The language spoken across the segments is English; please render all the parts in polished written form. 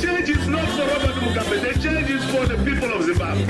Change is not for Robert Mugabe, the change is for the people of Zimbabwe.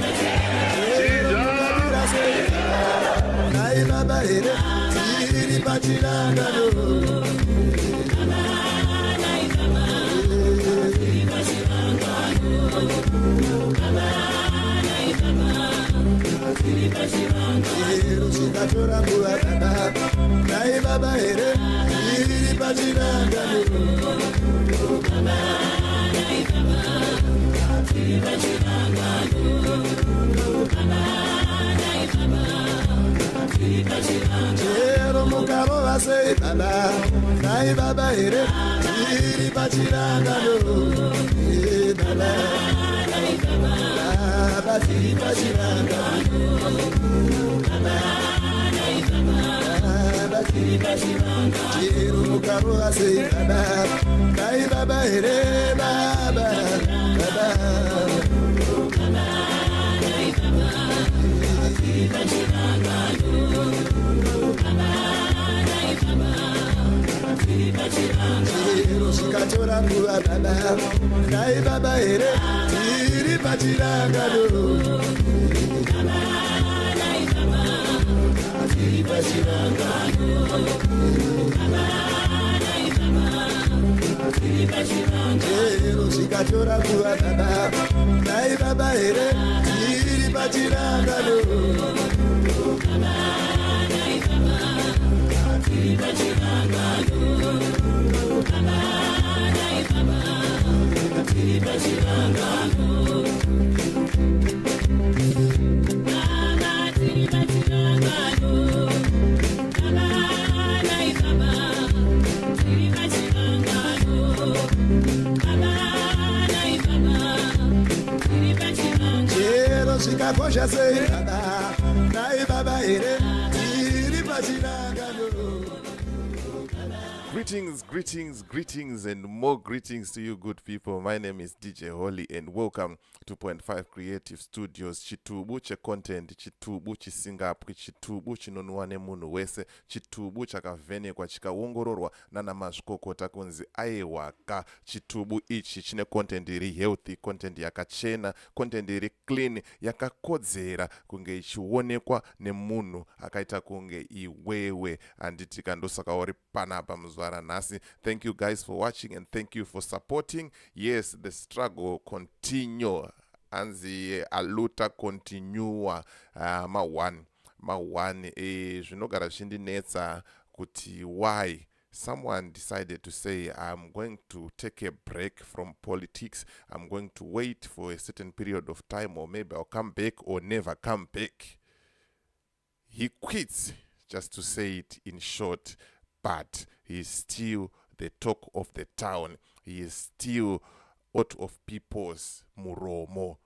Greetings, and more greetings to you, good people. My name is DJ Holly, and welcome to 2.5 Creative Studios. Chitubu che content, chitubu chisingapu, chitubu chinonwane munu wese, chitubu chakavene kwa chikawongororwa nana mazvikokota kunzi aiwaka. Chitubu ichi chine content iri healthy, content yakachena, content iri clean, yakakodzera kunge ichionekwa nemunhu akaita kunge iwewe. Anditi kandosaka uri panapa muzvara nhasi. Thank you guys for watching and thank you for supporting. Yes, the struggle continue. Anzi aluta continua. Ma one zvinogara zvindinetsa kuti why someone decided to say, I'm going to take a break from politics. I'm going to wait for a certain period of time, or maybe I'll come back or never come back. He quits, just to say it in short, but he's still the talk of the town. He is still out of people's muromo.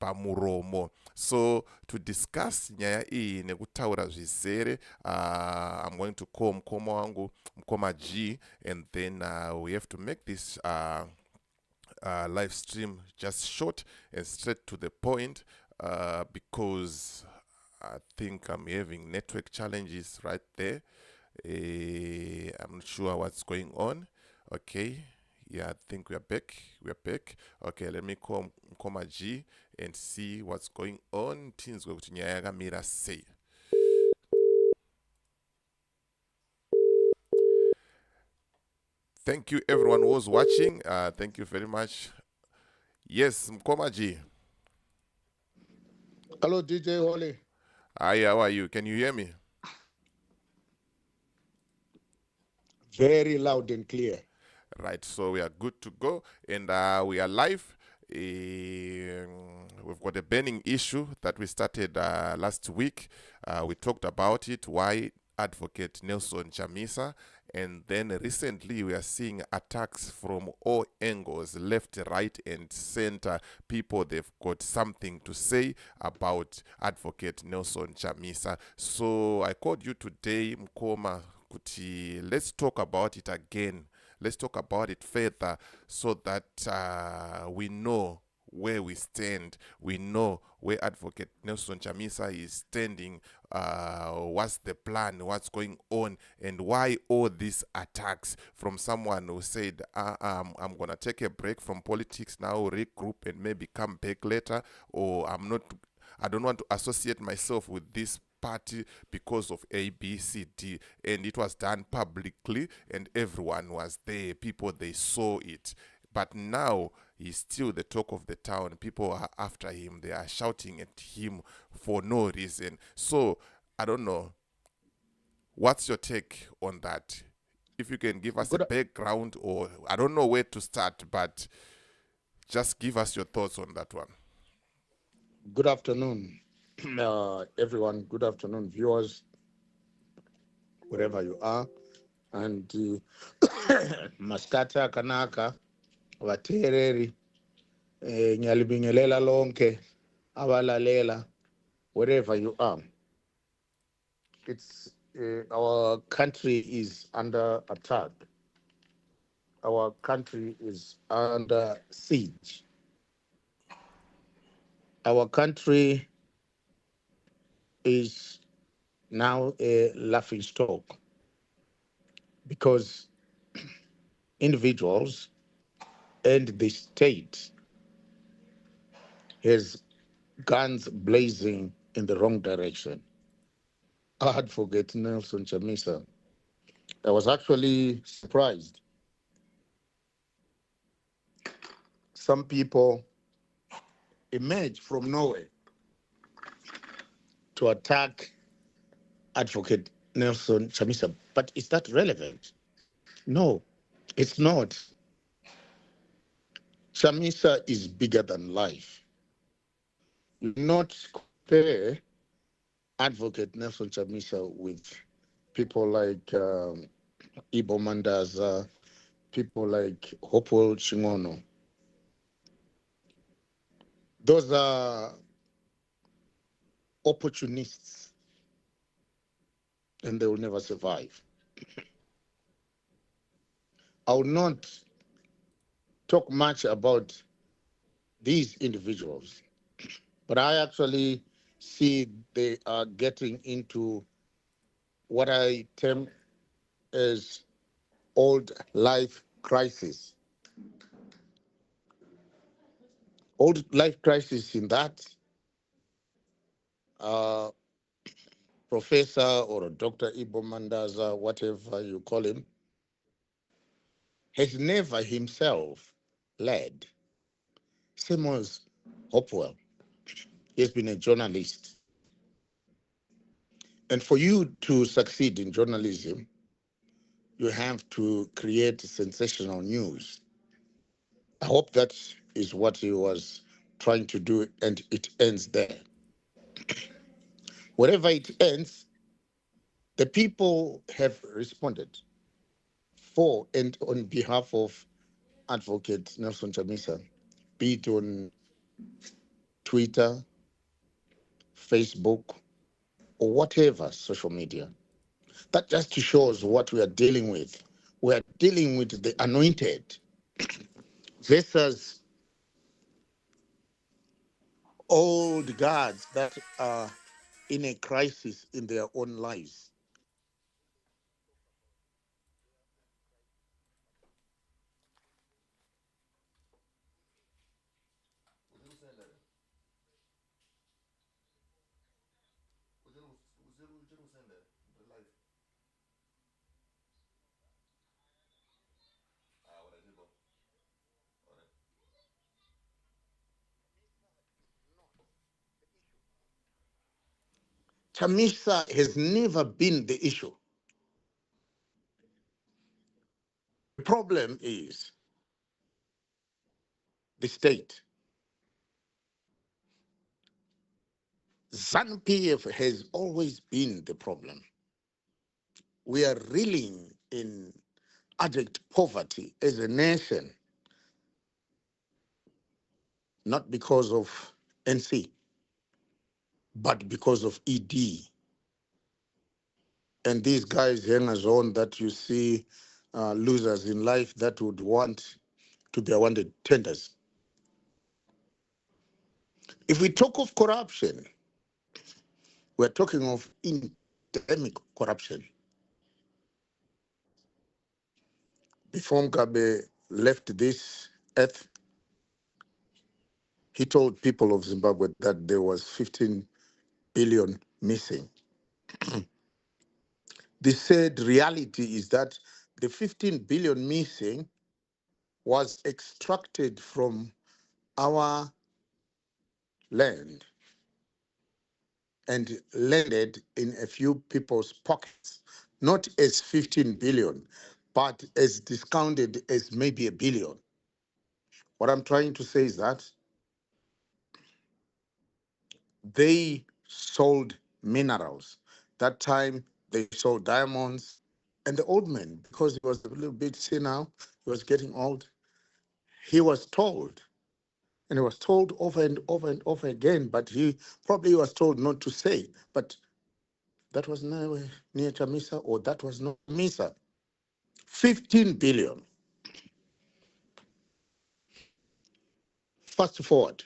Pamuromo. So to discuss nyaya iyi nekutaura zvizere, I'm going to call Mkoma wangu, Mkoma G, and then we have to make this live stream just short and straight to the point, because I think I'm having network challenges right there. I'm not sure what's going on. Okay, yeah, I think we're back. Okay, let me call Mkoma G and see what's going on. Things go to Nyayaga Mira say. Thank you everyone who was watching. Thank you very much. Yes, Mkoma G. Hello, DJ Holly. Hi, how are you? Can you hear me? Very loud and clear. Right, so we are good to go, and we are live. we've got a burning issue that we started last week. We talked about it, why Advocate Nelson Chamisa, and then recently we are seeing attacks from all angles, left, right, and center. People, they've got something to say about Advocate Nelson Chamisa. So I called you today, Mkoma, Kuti. Let's talk about it again. Let's talk about it further so that we know where we stand. We know where Advocate Nelson Chamisa is standing, what's the plan, what's going on, and why all these attacks from someone who said, I'm going to take a break from politics now, regroup, and maybe come back later, or I don't want to associate myself with this party because of A, B, C, D, and it was done publicly and everyone was there. People, they saw it. But now he's still the talk of the town. People are after him. They are shouting at him for no reason. So I don't know. What's your take on that? If you can give us a background, or I don't know where to start, but just give us your thoughts on that one. Good afternoon, everyone. Good afternoon, viewers, wherever you are. And Maskata Kanaka, Vatereri, Nyalibingelela Lonke, Avalalela, wherever you are. It's our country is under attack. Our country is under siege. Our country is now a laughing stock because individuals and the state has guns blazing in the wrong direction. Advocate Nelson Chamisa, I was actually surprised. Some people emerge from nowhere to attack Advocate Nelson Chamisa. But is that relevant? No, it's not. Chamisa is bigger than life. You not compare Advocate Nelson Chamisa with people like Ibo Mandaza, people like Hopewell Chingono. Those are opportunists, and they will never survive. I will not talk much about these individuals, but I actually see they are getting into what I term as old life crisis. Old life crisis in that Professor or Dr. Ibo Mandaza, whatever you call him, has never himself led. Same as Hopewell. He has been a journalist. And for you to succeed in journalism, you have to create sensational news. I hope that is what he was trying to do, and it ends there. Wherever it ends, the people have responded for and on behalf of Advocate Nelson Chamisa, be it on Twitter, Facebook, or whatever social media. That just shows what we are dealing with. We are dealing with the anointed versus old gods that are in a crisis in their own lives. Chamisa has never been the issue. The problem is the state. ZANU PF has always been the problem. We are reeling in abject poverty as a nation, not because of NC, but because of ED. And these guys, hangers on that you see, losers in life that would want to be awarded tenders. If we talk of corruption, we're talking of endemic corruption. Before Mugabe left this earth, he told people of Zimbabwe that there was 15 billion missing. The sad reality is that the 15 billion missing was extracted from our land and landed in a few people's pockets, not as 15 billion, but as discounted as maybe a billion. What I'm trying to say is that they sold minerals. That time they sold diamonds. And the old man, because he was a little bit senile, he was getting old, he was told, and he was told over and over and over again, but he probably was told not to say, but that was nowhere near Chamisa, or that was not Chamisa. 15 billion. Fast forward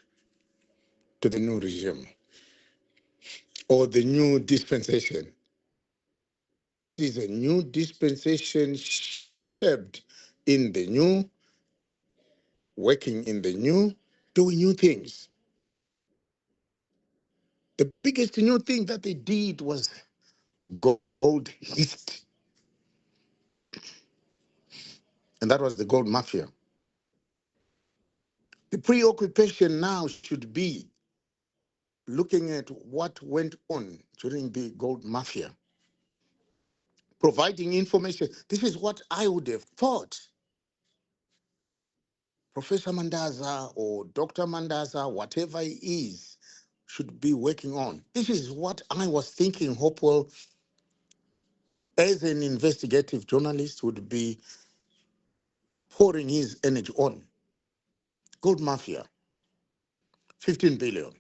to the new regime or the new dispensation. It is a new dispensation shaped in the new, working in the new, doing new things. The biggest new thing that they did was gold list, and that was the gold mafia. The preoccupation now should be looking at what went on during the gold mafia, providing information. This is what I would have thought Professor Mandaza or Dr. Mandaza, whatever he is, should be working on. This is what I was thinking Hopewell, as an investigative journalist, would be pouring his energy on. Gold mafia, 15 billion.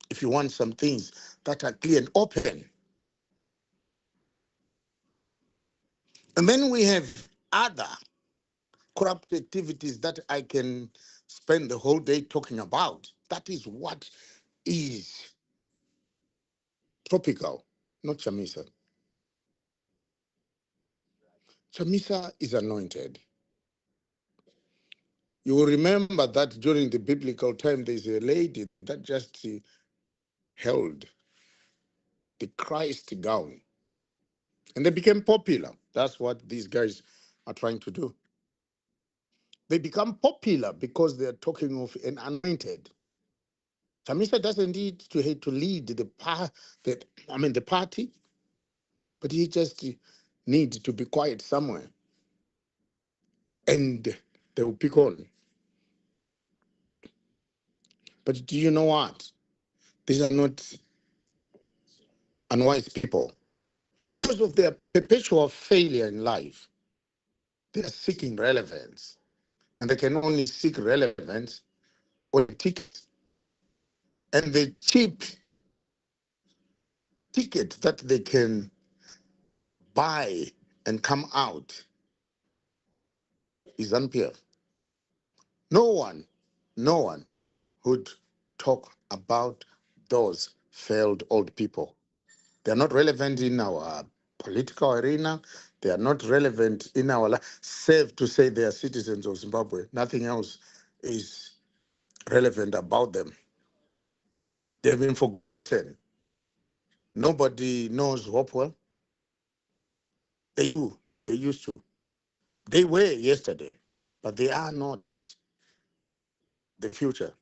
If you want some things that are clear and open. And then we have other corrupt activities that I can spend the whole day talking about. That is what is tropical, not Chamisa. Chamisa is anointed. You will remember that during the biblical time, there's a lady that just held the Christ gown. And they became popular. That's what these guys are trying to do. They become popular because they're talking of an anointed. Chamisa doesn't need to lead the party, but he just needs to be quiet somewhere. And they will pick on. But do you know what? These are not unwise people. Because of their perpetual failure in life, they are seeking relevance. And they can only seek relevance on tickets. And the cheap ticket that they can buy and come out is unfair. No one would talk about those failed old people. They're not relevant in our political arena. They are not relevant in our life, save to say they are citizens of Zimbabwe. Nothing else is relevant about them. They've been forgotten. Nobody knows Hopewell. They do. They used to. They were yesterday, but they are not the future.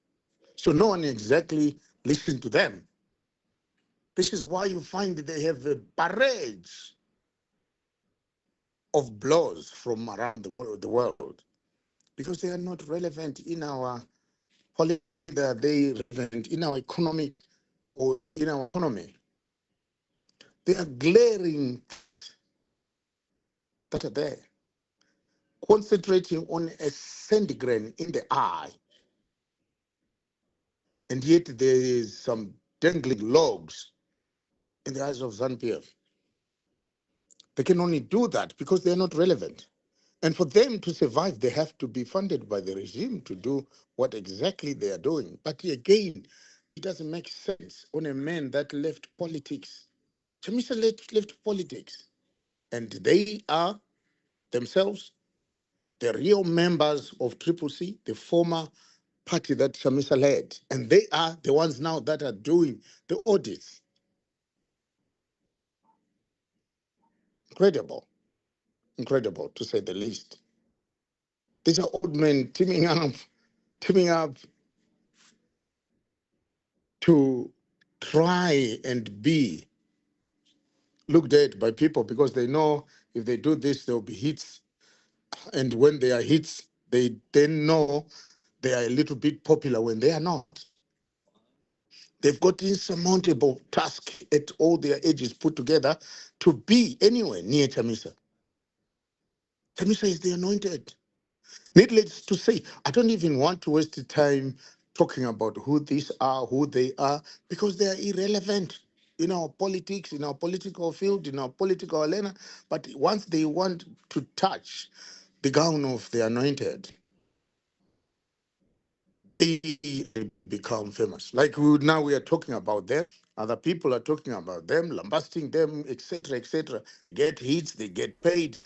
So no one exactly listened to them. This is why you find that they have a barrage of blows from around the world, because they are not relevant in our politics. Are they relevant in our economic or in our economy, there are glaring that are there. Concentrating on a centigram in the eye, and yet there is some dangling logs in the eyes of ZANU PF. They can only do that because they're not relevant. And for them to survive, they have to be funded by the regime to do what exactly they are doing. But again, it doesn't make sense on a man that left politics. Chamisa left politics. And they are themselves the real members of Triple C, the former party that Chamisa led. And they are the ones now that are doing the audits. Incredible to say the least. These are old men teaming up to try and be looked at by people because they know if they do this, there'll be hits. And when they are hits, they then know they are a little bit popular when they are not. They've got insurmountable task at all their ages put together to be anywhere near Chamisa. Chamisa is the anointed. Needless to say, I don't even want to waste the time talking about who these are, who they are, because they are irrelevant in our politics, in our political field, in our political arena. But once they want to touch the gown of the anointed, they become famous. Like now we are talking about them, other people are talking about them, lambasting them, etc., etc. Get hits, they get paid.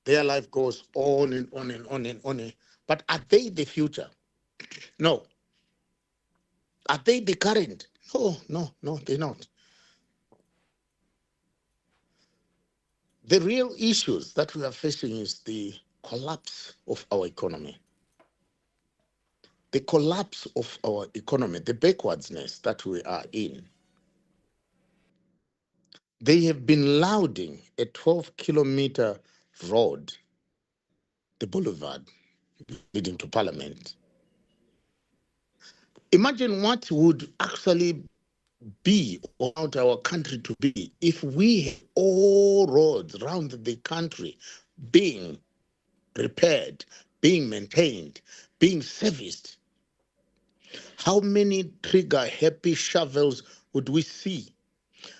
Their life goes on and on and on and on. But are they the future? No. Are they the current? No, they're not. The real issues that we are facing is the collapse of our economy. The collapse of our economy, the backwardness that we are in. They have been lauding a 12-kilometer road, the boulevard leading to Parliament. Imagine what would actually be or want our country to be if we had all roads around the country being repaired, being maintained, being serviced. How many trigger-happy shovels would we see?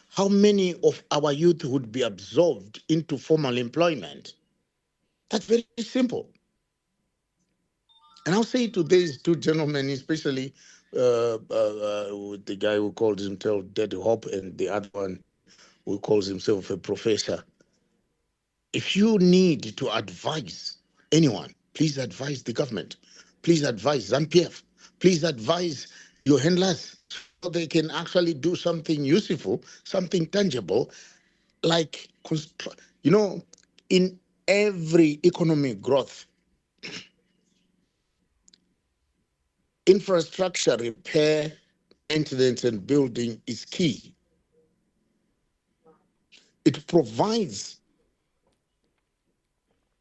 How many of our youth would be absorbed into formal employment? That's very simple. And I'll say to these two gentlemen, especially the guy who calls himself Daddy Hope and the other one who calls himself a professor, if you need to advise anyone, please advise the government. Please advise ZANU PF. Please advise your handlers so they can actually do something useful, something tangible, like, in every economic growth, infrastructure repair, maintenance, and building is key. It provides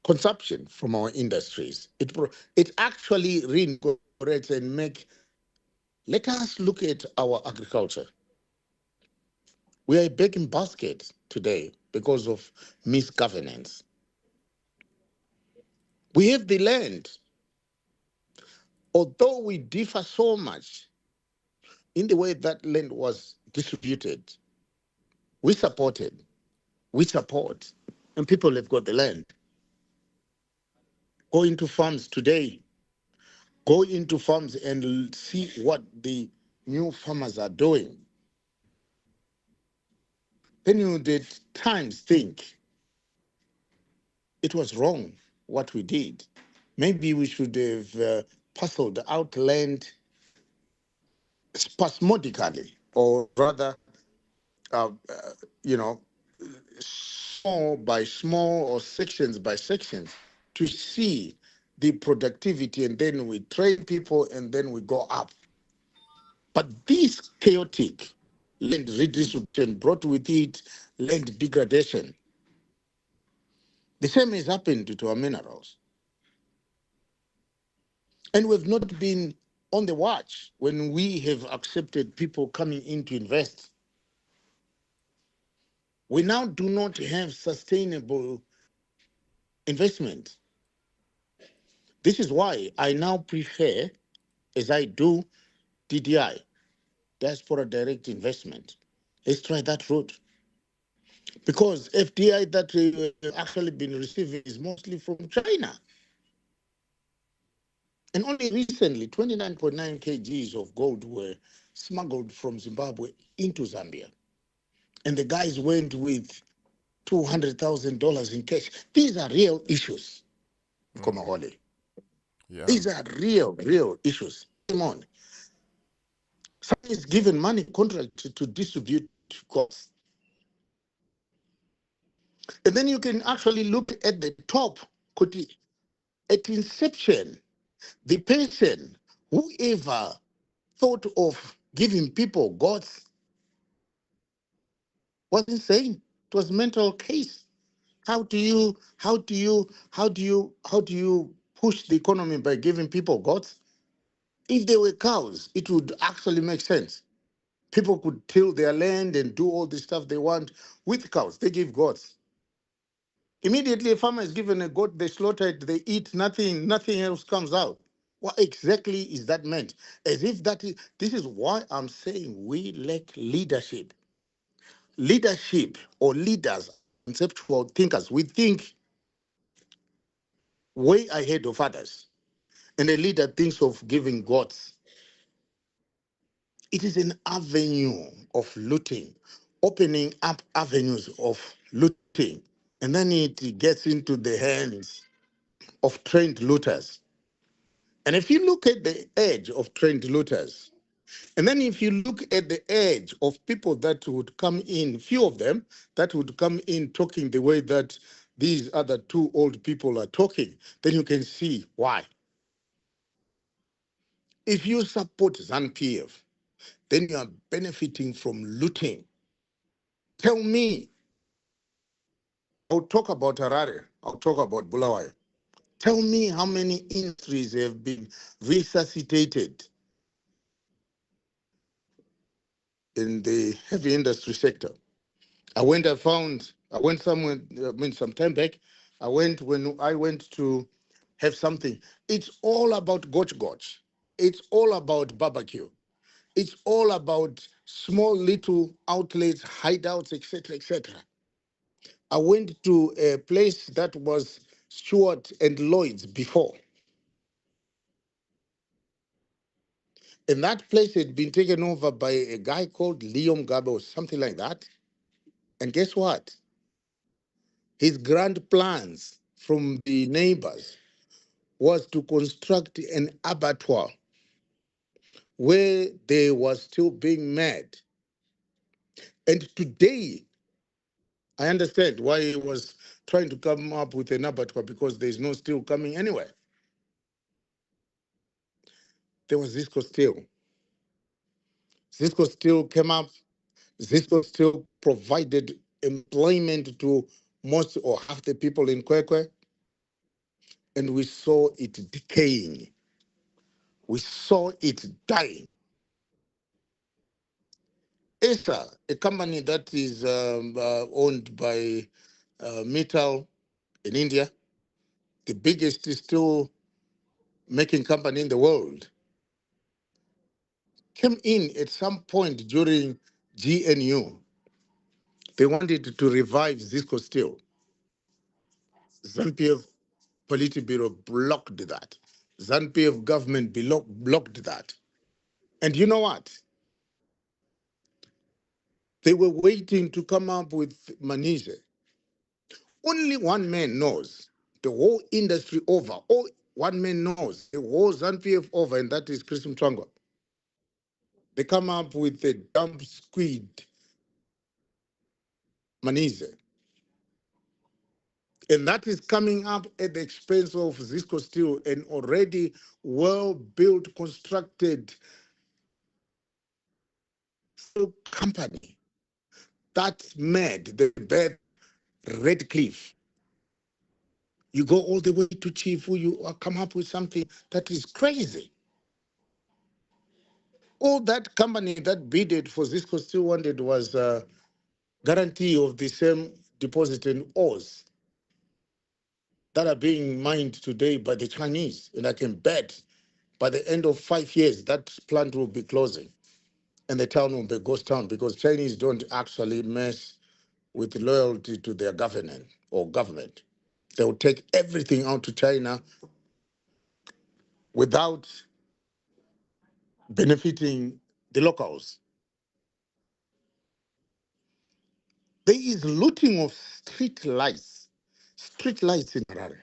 consumption from our industries. It actually reincorporates and make. Let us look at our agriculture. We are a begging basket today because of misgovernance. We have the land. Although we differ so much in the way that land was distributed, we support, and people have got the land. Go into farms today. Go into farms and see what the new farmers are doing. Then you would at times think it was wrong what we did. Maybe we should have parceled out land spasmodically, or rather, small by small or sections by sections to see the productivity, and then we train people and then we go up. But this chaotic land redistribution brought with it land degradation. The same has happened to our minerals. And we've not been on the watch when we have accepted people coming in to invest. We now do not have sustainable investment. This is why I now prefer, as I do, DDI, diaspora direct investment. Let's try that route. Because FDI that we actually been receiving is mostly from China. And only recently, 29.9 kgs of gold were smuggled from Zimbabwe into Zambia. And the guys went with $200,000 in cash. These are real issues, Mkoma Hole. Yeah. These are real issues. Come on. Someone is given money contract to distribute goods. And then you can actually look at the top, Kuti, at inception, the person, whoever thought of giving people gods was insane. It was mental case. How do you push the economy by giving people gods? If they were cows, it would actually make sense. People could till their land and do all the stuff they want with cows. They give gods. Immediately, a farmer is given a goat, they slaughter it, they eat, nothing else comes out. What exactly is that meant? As if this is why I'm saying we lack leadership. Leadership or leaders, conceptual thinkers, we think way ahead of others. And a leader thinks of giving gods. It is an avenue of looting, opening up avenues of looting. And then it gets into the hands of trained looters. And if you look at the edge of trained looters, and then if you look at the edge of people that would come in, few of them that would come in talking the way that these other two old people are talking, then you can see why. If you support ZANU PF, then you are benefiting from looting. Tell me, I'll talk about Harare, I'll talk about Bulawayo. Tell me how many industries have been resuscitated in the heavy industry sector. I went somewhere, some time back. When I went to have something. It's all about gotch. It's all about barbecue. It's all about small little outlets, hideouts, etc., etc. I went to a place that was Stewart and Lloyd's before. And that place had been taken over by a guy called Leo Mugabe or something like that. And guess what? His grand plans from the neighbors was to construct an abattoir where they were still being mad. And today, I understand why he was trying to come up with an abattoir because there's no steel coming anywhere. There was Zisco Steel. Zisco Steel came up. Zisco Steel provided employment to most or half the people in Kwekwe. And we saw it decaying. We saw it dying. ESA, a company that is owned by Mittal in India, the biggest steel making company in the world, came in at some point during GNU. They wanted to revive Zisco Steel. ZANU PF Politburo blocked that. ZANU PF government blocked that. And you know what? They were waiting to come up with Manise. Only one man knows the whole industry over. All one man knows the whole ZANU PF over, and that is Chris Mtwangwa. They come up with a dump squid Manise. And that is coming up at the expense of Zisco Steel, an already well-built, constructed steel company. That's mad, the bad Red Cliff. You go all the way to Chifu, you come up with something that is crazy. All that company that bidded for Cisco still wanted was a guarantee of the same deposit in ores that are being mined today by the Chinese. And I can bet by the end of 5 years, that plant will be closing and the town will be a ghost town because Chinese don't actually mess with loyalty to their government or government. They will take everything out to China without benefiting the locals. There is looting of street lights in Harare.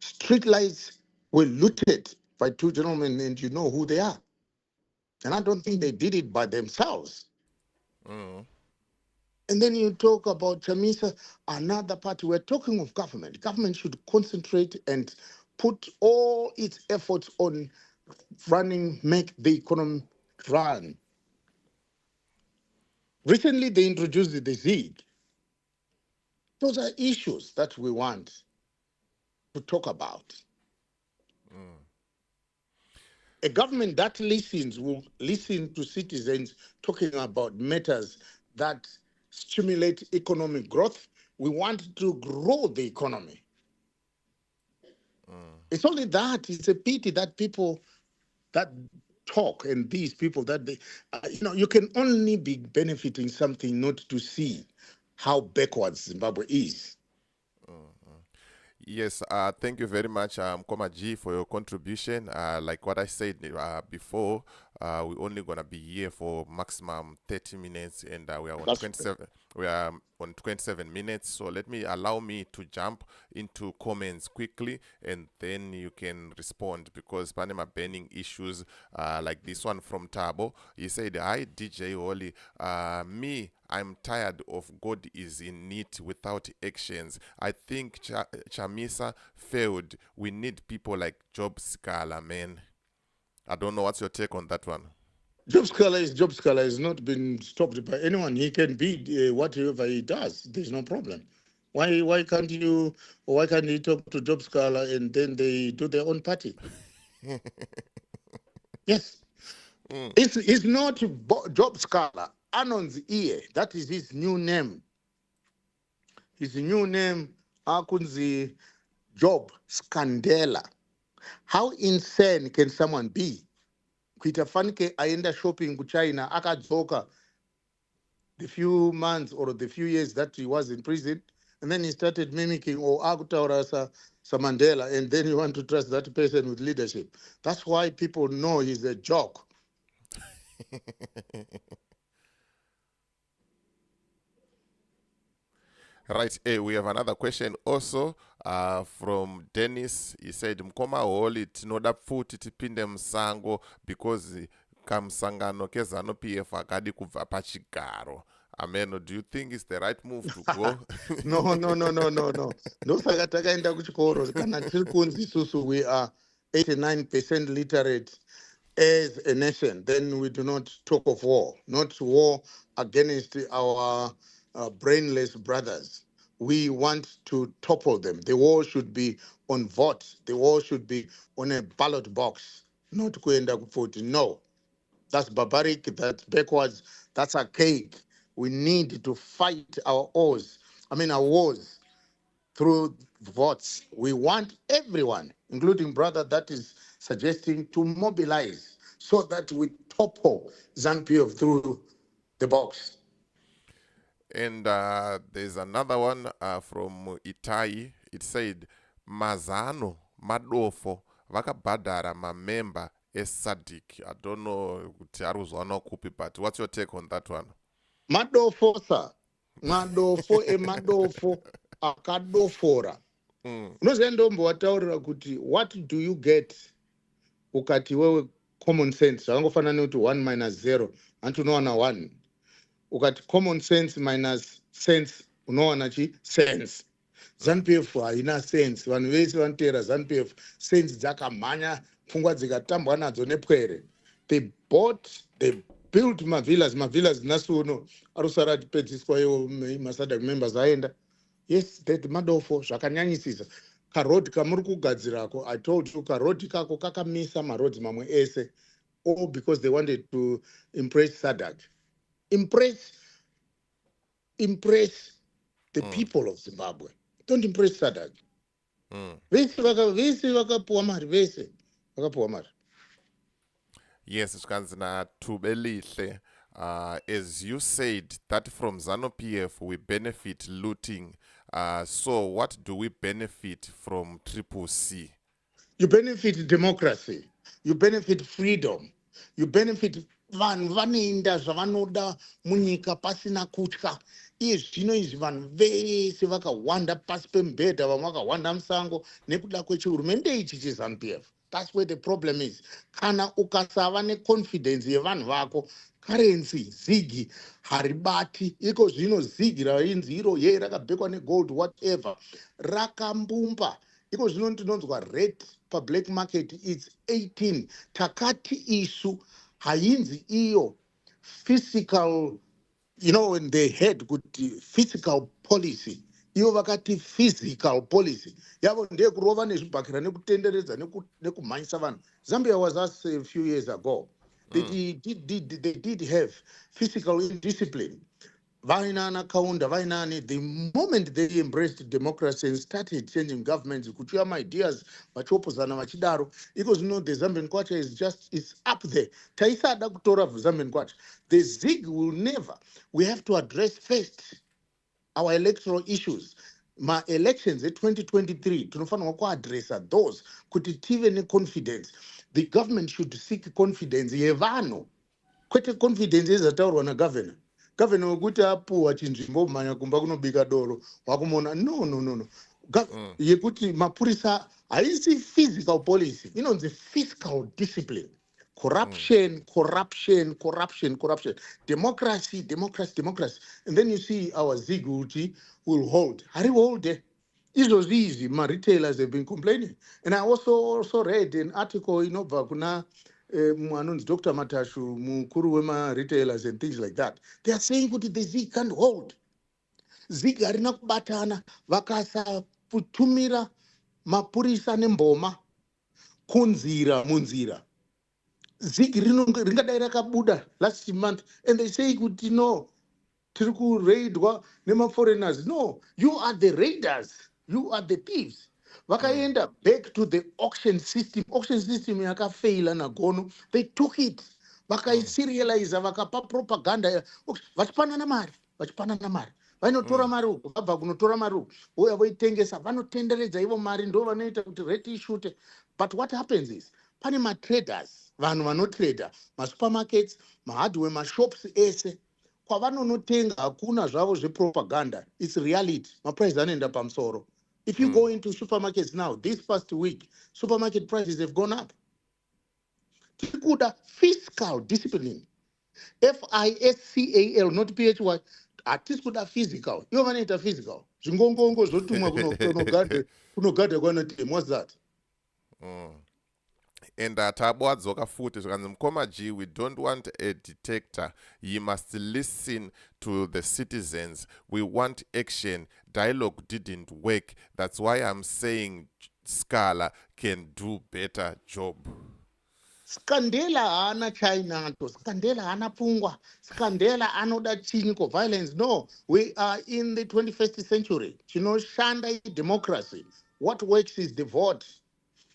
Street lights were looted by two gentlemen, and you know who they are. And I don't think they did it by themselves. And then you talk about Chamisa, another party. We're talking of government. Government should concentrate and put all its efforts on make the economy run. Recently, they introduced the ZIG. Those are issues that we want to talk about. A government that listens will listen to citizens talking about matters that stimulate economic growth. We want to grow the economy. It's only that. It's a pity that people that talk and these people that they, you can only be benefiting something, not to see how backwards Zimbabwe is. Yes, thank you very much, Mkoma G, for your contribution. Like what I said before, we're only gonna be here for maximum 30 minutes, and we are on 27. We are on 27 minutes. So allow me to jump into comments quickly, and then you can respond because Panama banning issues like this one from Tabo. He said, "Hi DJ Holly, I'm tired of God is in it without actions. I think Chamisa failed. We need people like Job Scala, man." I don't know what's your take on that one. Job Scala has not been stopped by anyone. He can be whatever he does. There's no problem. Why can't you talk to Job Scala and then they do their own party? Yes. It's not Job Scala. Anon's ear. That is his new name. His new name, Akunzi Job Scandela. How insane can someone be? Kuita fanike aenda shopping to China, akadzoka the few months or the few years that he was in prison, and then he started mimicking or akutaura sa Mandela, and then you want to trust that person with leadership. That's why people know he's a joke. Right, we have another question also from Dennis. He said, Mkoma holi tinoda futi tipinde msango because kamsangano ke ZANU PF akadi kubva pachigaro. Amen. Do you think it's the right move to go? No. Ndosaka takaenda kuchikoro kana tiri kunzi isusu we are 89% literate as a nation. Then we do not talk of war, not war against our brainless brothers. We want to topple them. The war should be on vote. The war should be on a ballot box, not kuenda vote. No, that's barbaric, that's backwards, that's archaic. We need to fight our wars through votes. We want everyone, including brother that is suggesting to mobilize so that we topple ZANU PF through the box. And there's another one from Itai. It said, Mazano, Madofo, Vakabadara, Mamemba, Esadik. I don't know, but what's your take on that one? Madofo, sir. Madofo, akadofora. Unoziendombo wataurira kuti, what do you get ukati wewe common sense? Vangofanana kuti 1 minus 0, and unowana 1. Ukati common sense minus sense, unowana chi sense. ZANU PF haina sense. Vanhu vese vanotera ZANU PF sense dzakamhanya, pfungwa dzikatambwa nadzo nepwere. They built mavillas nhasi uno arusara atipedziswa iwo masadc members aenda. Yes, that madofo zvakanyanyisisa. Karodhi kamuri kugadzirako, I told you karodhi kako kakamisa marodhi mamwe ese. all because they wanted to impress Sadak. Impress the people of Zimbabwe. Don't impress Sadak. Vese vakapuwa mari, vese vakapuwa mari. Yes, Skanzina Tubelihle. As you said, that from ZANU PF we benefit looting. So what do we benefit from Triple C? You benefit democracy. You benefit freedom. You benefit vanhu vanoenda zvavanoda munyika pasina kutya. Iye zvino izvi vanhu vese vakawanda pasi pemubhedha, vamwe vakawanda musango nekuda kwechihurumende ichi cheZANU PF. That's where the problem is. Kana ukasava neconfidence yevanhu vako, currency zigi haribati, iko zvino zigi rainzi iro ye rakabhekwa negold whatever rakambumba. Iko zvino tinonzwa rate per black market it's 18. Takati isu hainzi iyo physical, you know, when they had good physical policy, iyo vakati physical policy yavo ndeye kurova nezvibhakira nekutenderedza nekumhanyisa vanhu. Zambia was us a few years ago. They did have physical discipline. The moment they embraced democracy and started changing governments, kuchiya ideas, vachopozana vachidaro, because you know the Zambian culture is just, it's up there. Taisada kutora Zambian culture. The zig will never. We have to address first our electoral issues. My elections in 2023, tunofanwa kuaddressa those kuti tive neconfidence. The government should seek confidence yevano. Kwete confidence ezataurwa nagovernor. Governor wekuti apuwa chinzvimbo mhanya kumba kunobika doro wakumona no. Yekuti mapurisa haisi physical policy, inonzi fiscal discipline. Corruption. Democracy. And then you see our ziguti will hold. Hari hold. Izozviizvi retailers have been complaining. And I also read an article inobva kuna Dr. Matashu, mukuru wema retailers and things like that. They are saying that the Zig can't hold. Zig harina kubatana, vakasa putumira mapurisa nemboma kunzira munzira. Zig ringadai rakabuda last month, and they say kuti no, tiriku raidwa nema foreigners. No, you are the raiders. You are the thieves. Vakaenda back to the auction system yakafaila nagono. They took it. Vakaiserializa, vakapa propaganda. Vachipanana mari. Vanotora mari uko, vabva kunotora mari uko. Voya voitengesa, vanotenderedza ivo mari ndo vanoita kuti rate ishute. But what happens is, pane ma-traders, vanhu vanotrader, ma-supermarkets, ma-hardware, ma-shops ese. Kwavanonotenga hakuna zvavo zvepropaganda. It's reality. Maprice anoenda pamusoro. If you go into supermarkets now, this past week, supermarket prices have gone up. Tikuda fiscal discipline. FISCAL, not PHY. Atikuda physical. You have any physical. Zvingongongo zotumwa kunogada kwanotem. What's that? And tabwadzoka futi zvakanzi Mkoma G, we don't want a dictator. You must listen to the citizens. We want action. Dialogue didn't work. That's why I'm saying Scala can do better job. Scandela ana China, Scandela ana pungwa, Scandela anoda chiniko violence. No, we are in the 21st century. Chinoshanda democracy. What works is the vote.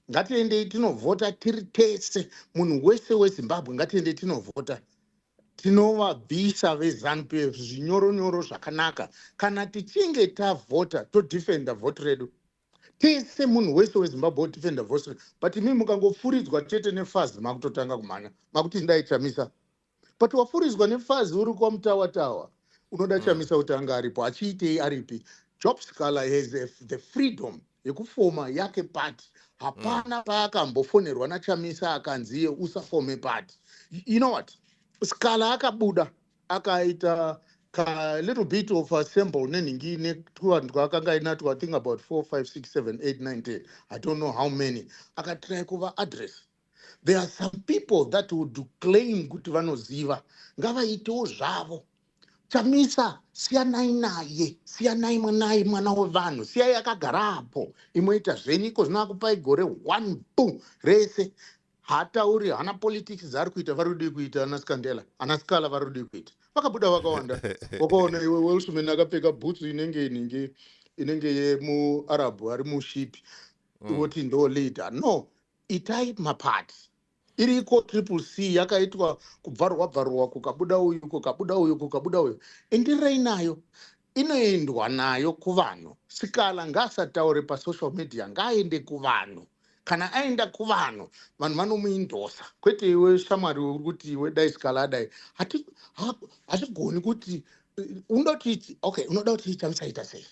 Ngatiende tinovhota tiri tese, munhu wese weZimbabwe ngatiende tinovhota. Tinovabvisa veZANU PF zvinyoronyoro zvakanaka. Kana tichinge tavhota todefenda vote redu. Tese munhu wese weZimbabwe odefenda vote redu. But imi mukangofuridzwa chete nefazi makutotanga kumhanya. Makuti ndai Chamisa. But wafuridzwa nefazi uri kwamutawa. Unoda Chamisa kuti anga aripo. Achiitei aripi. Job Scala has the freedom yekufoma yake party. Hapana paakambofonerwa naChamisa akanziye usafome party. You know what? Scala akabuda akaita a little bit of a sample neningine akanga inatwa, I think about 4, 5, 6, 7, 8, 9, 10. I don't know how many. Akatry kuva address. There are some people that would claim kuti vanoziva ngavaitewo zvavo. Chamisa siyanai naye, siyanai mwanaye mwana wevanhu, siyai akagara apo. Imoita zvenyiko zvinokupai gore 1 rese. haatauri hana politics dzaari kuita vari kudi kuita ana Scandella ana Scala vari kudi kuita vakabuda vakawanda wakaona iwe Wilson akapfeka boots inenge yemuarabhu ari mushipi woti ndo leader no itai mapati iriko triple C yakaitwa kubvarwa kukabuda uyu endirai nayo inoendwa nayo kuvanhu Sikala ngaasataure pasocial media ngaaende kuvanhu kana aenda kuvanhu vanhu vanomuindosa kwete iwe shamwari uri kuti iwe dai Sikala adai hatigoni kuti unoda kuti Chamisa sei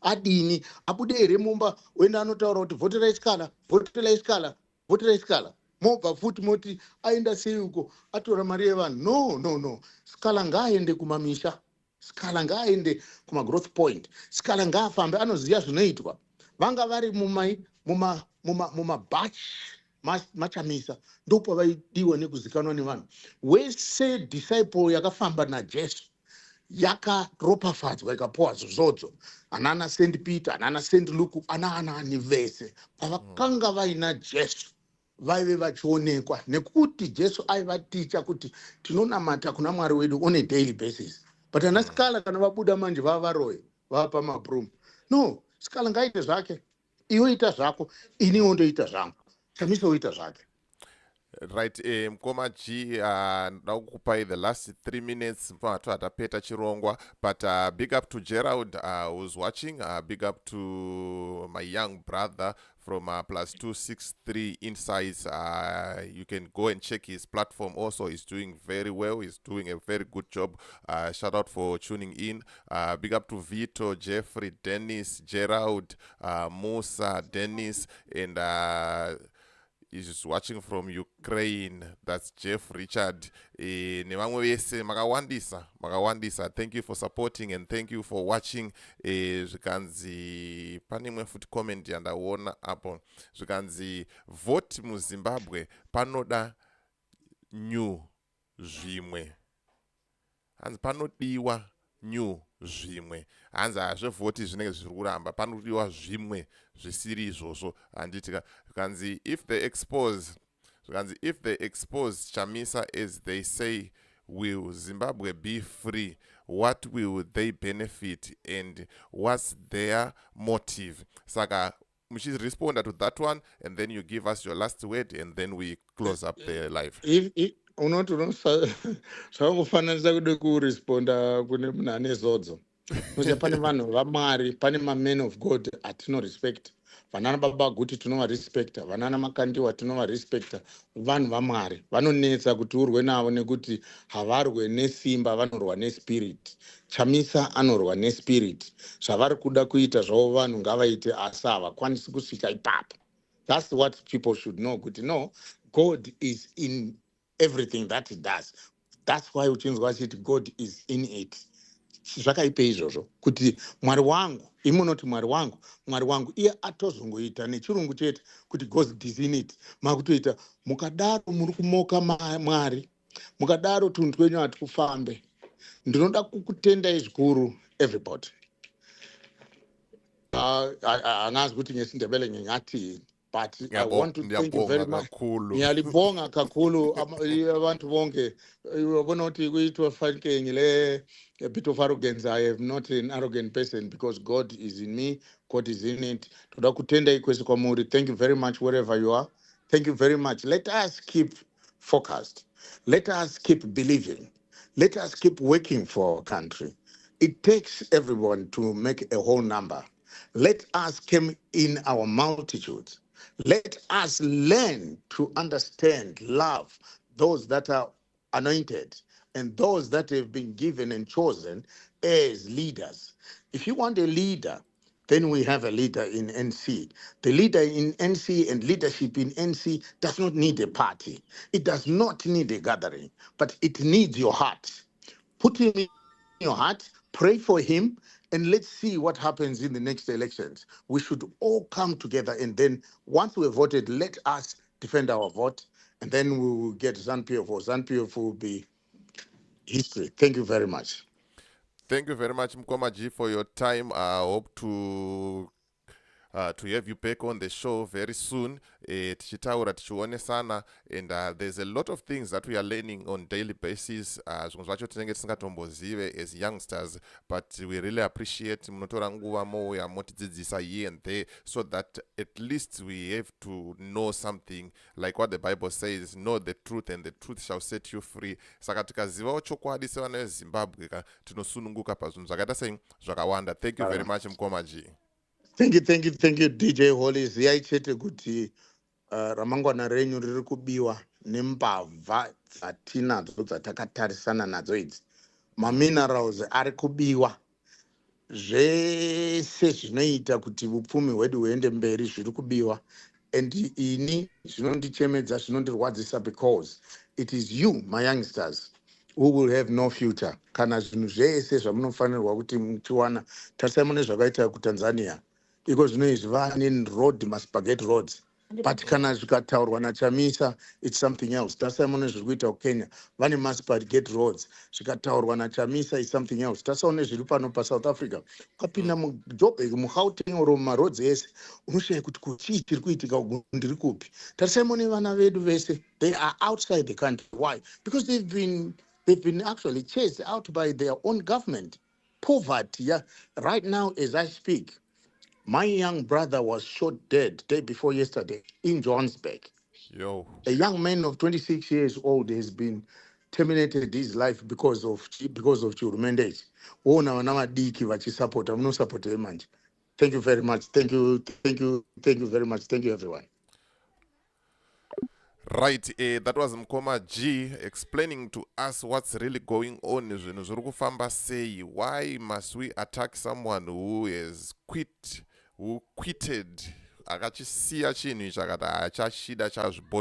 adini abude here mumba wenda anotaura kuti voterai Sikala mobva futi moti aenda sei uko atora mari yevanhu no Sikala ngaaende kumamisha Sikala ngaaende kuma-growth point Sikala ngaafambe anoziva zvinoitwa vanga vari mumabach machamisa ndopavaidiwa nekuzikanwa nevanhu wese disciple yakafamba naJesu yakaropafadzwa ikapuwa zvozodzo anana St Peter anana St Luke anaani vese pavakanga vaina Jesu vaive vachionekwa nekuti Jesu aivaticha kuti tinonamata kuna Mwari wedu on a daily basis but ana Sikala kana vabuda manje vavaroye vapa mabroom no Sikala ngaite zvake iwe ita zvako iniwo ndoita zvangu Chamisa oita zvake. Right, Mkoma G, nakukupai the last 3 minutes mpatu atapeta chirongwa, but big up to Gerald who's watching, big up to my young brother from +263 Insights. You can go and check his platform also. He's doing very well. He's doing a very good job. Shout out for tuning in. Big up to Vito, Jeffrey, Dennis, Gerald, Musa, Dennis, and is watching from Ukraine. That's Jeff Richard. Makawandisa. Thank you for supporting and thank you for watching. Zvikanzi pane futi comment yandaona apo. Zvikanzi vote mu Zimbabwe panoda new zvimwe. Hanzi panodiwa new zvimwe. Hanzi hazvevhoti zvinenge zviri kuramba panodiwa zvimwe zvisiri izvozvo handitika zvikanzi if they expose Chamisa as they say, will Zimbabwe be free? What will they benefit and what's their motive? Saka muchiresponda to that one and then you give us your last word and then we close up the live. Unoti zvakufananisa kude kuresponda kune munhu ane zodzo kuti pane vanhu vaMwari pane ma-men of God atinorespecta vanana baba guti tinovarespecta vanana makandiwa tinovarespecta vanhu vaMwari vanonetsa kuti urwe navo nekuti havarwe nesimba vanorwa nespirit Chamisa anorwa nespirit zvavari kuda kuita zvavo vanhu ngavaite asi havakwanisi kusvika ipapo. That's what people should know kuti no, God is in everything that he does. That's why uchinzwa achiti God is in it. Zvakaipa izvozvo kuti Mwari wangu imunoti Mwari wangu iye atozongoita nechirungu chete kuti God is in it. Makutoita mukadaro muri kumoka Mwari mukadaro tunhu twenyu hatikufambe. Ndinoda kukutendai zvikuru everybody. Angazi kuti ngesindebele ngingati but I want to thank you very much. Ngiyalibonga kakhulu abantu bonke ubona ukuthi kuyitwa fanke ngile a bit of arrogance. I am not an arrogant person because God is in me, God is in it. Toda kutenda ikwese kwamuri. Thank you very much wherever you are. Thank you very much. Let us keep focused. Let us keep believing. Let us keep working for our country. It takes everyone to make a whole number. Let us come in our multitudes. Let us learn to understand, love those that are anointed and those that have been given and chosen as leaders. If you want a leader, then we have a leader in NC. The leader in NC and leadership in NC does not need a party. It does not need a gathering, but it needs your heart. Put him in your heart, pray for him, and let's see what happens in the next elections. We should all come together, and then once we've voted, let us defend our vote, and then we will get ZANU PF, or ZANU PF will be history. Thank you very much. Thank you very much, Mkoma G, for your time. I hope to to have you back on the show very soon. Tichitaura tichionesana, and there's a lot of things that we are learning on daily basis. Zvimwe zvacho tinenge tisingatombozive as youngsters, but we really appreciate munotora nguva mouya motidzidzisa here and there, so that at least we have to know something, like what the Bible says, know the truth and the truth shall set you free. Saka tikazivawo chokwadi sevana vezimbabwe tinosununguka pazvinhu zvakaita sei zvakawanda. Thank you very much Mkoma G. Thank you, DJ Holly. Ziyai chete kuti ramangwana renyu riri kubiwa nembavha dzatinadzo dzatakatarisana nadzo idzi. Maminerals ari kubiwa. Zvese zvinoita kuti upfumi hwedu huende mberi zviri kubiwa. And ini zvinondichemedza zvinondirwadzisa because it is you, my youngsters, who will have no future. Kana zvinhu zvese zvamunofanirwa kuti muchiwana. Tarisai mune zvakaita kuTanzania. Iko zvinoizvi vane road maspaghetti roads. But kana zvikataurwa naChamisa, it's something else. Tarisai mune zviri kuita kuKenya. Vane maspaghetti roads. Zvikataurwa naChamisa is something else. Tarisai mune zviri pano paSouth Africa. Ukapinda muJoburg, muGauteng oro mumaroads ese, unoshaya kuti kuchii chiri kuitika uku ndiri kupi. Tarisai mune vana vedu vese. They are outside the country. Why? Because they've been actually chased out by their own government. Poverty, yeah. Right now, as I speak, my young brother was shot dead day before yesterday in Johannesburg. Yo. A young man of 26 years old has been terminated his life because of chihurumende. Ona vana vadiki vachisapota, munosapota manje. Thank you very much. Thank you very much. Thank you, everyone. Right, that was Mkoma G explaining to us what's really going on. Zvinhu zviri kufamba sei. Why must we attack someone who has quitted, akachisiya chinhu ichi akati achashida chazvo